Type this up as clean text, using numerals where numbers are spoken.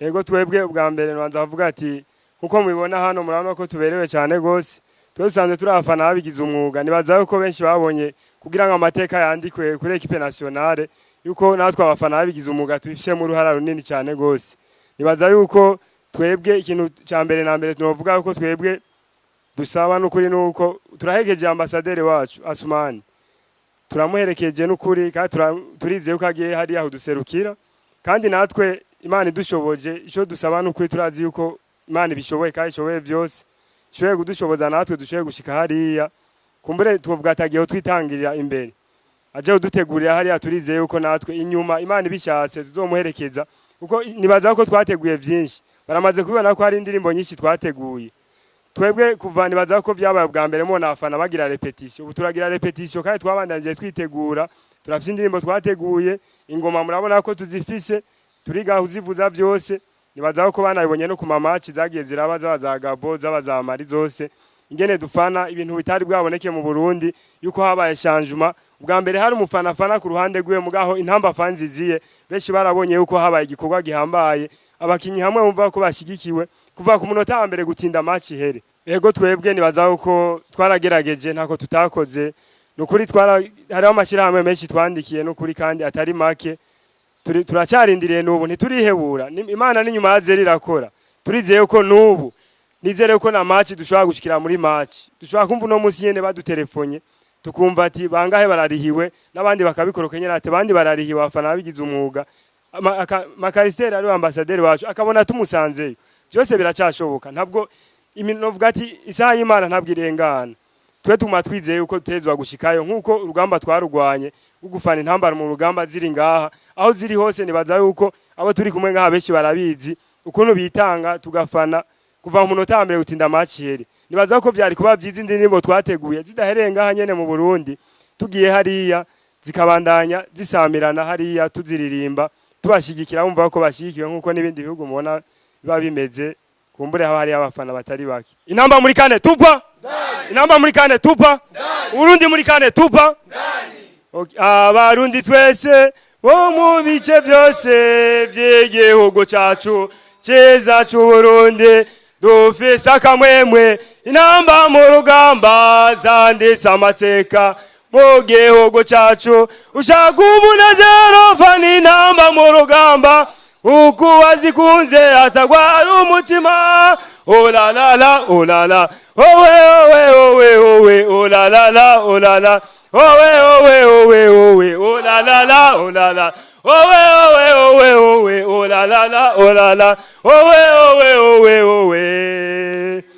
Ego twebwe ubwa mbere nbanza kuvuga ati kuko mubibona hano murabona ko tuberewe cyane gose twasanze turi abafana babigize umwuga nibaza yuko benshi babonye kugira ngo amateka yandikwe kuri equipe nationale yuko natwe abafana babigize umwuga tubifishe mu ruhara runini cyane gose nibaza yuko twebwe ikintu cya mbere na mbere tunovuga yuko twebwe dusaba n'ukuri nuko turahegeje ambassadeur wacu Asumani turamuherekeje n'ukuri kandi turize yuko agiye hari aho duserukira kandi natwe Imana idushoboje ico dusaba n'ukuri turazi yuko Imana ibishoboye kandi ishoboye byose ishoboye kudushoboza natwe dushoboye gushika hariya kumbure tuvuga atagiye twitangirira imbere aje udutegurira hariya turize yuko natwe inyuma Imana ibishatse tuzomuherekeza kuko nibaza ko twateguye byinshi baramaze kubibona ko hari indirimbo nyinshi twateguye twebwe kuva nibaza ko byabaye bwa mbere mo nafana bagira repetition ubu turagira repetition kandi twabandanje twitegura turafite indirimbo twateguye ingoma murabona ko tuzifise turiga uzivuza byose nibaza ko banabibonye no ku mamaci zagiye zirabaza za Gabo zabaza Mali zose ingene dufana ibintu bitari bwaboneke mu Burundi yuko habaye changement ubwa mbere hari umufana fana ku ruhande gwe mugaho intamba fanzi ziye benshi barabonye yuko habaye igikorwa gihambaye abakinyi hamwe bumva ko bashigikiwe kuva ku munota wa mbere gutinda match here ego twebwe nibaza ko twaragerageje ntako tutakoze nukuri hari amashirahamwe menshi twandikiye nukuri kandi atari make turacarindiriye nubu ntiturihebura Imana n'inyuma yazeri irakora turizeye ko nubu nizere ko na match dushobora gushikira muri match dushobora kumva no musi yene badutelefonye tukumva ati bangahe bararihiwe nabandi bakabikorokenye nate bandi bararihiwe afana bigize umwuga Makaristeri ari ambassadeur wacu akabona tumusanzeyo byose biracashoboka ntabwo iminovuga ati isaha y'Imana ntabwo irengana twe tuma twizeye uko tutezwa gushikayo nkuko urugamba twarugwanye gufana intambara mu rugamba ziri ngaha aho ziri hose nibaza yuko abo turi kumwe ngaha benshi barabizi ukuntu bitanga tugafana kuva mu munota wa mbere gutinda match here nibaza ko byari kuba byiza indirimbo twateguye zidaherenga hanyene mu Burundi tugiye hariya zikabandanya zisamirana hariya tuziririmba tubashigikira bumva ko bashigikiwe nkuko nibindi bihugu mubona biba bimeze kumbure haba hari abafana batari baki inamba muri kane tupa inamba muri kane tupa Burundi muri kane tupa abarundi twese bo mu bice byose by'igihugu cyacu cyiza cy'u Burundi dufise akamwemwe inamba mu rugamba zanditse amateka mu gihugu cyacu ushaka umunezero fani inamba mu rugamba uko wazikunze atagwara umutima olalala olala owe owe owe owe olalala olala owe owe owe owe olalala olala owe owe owe owe olalala olala owe owe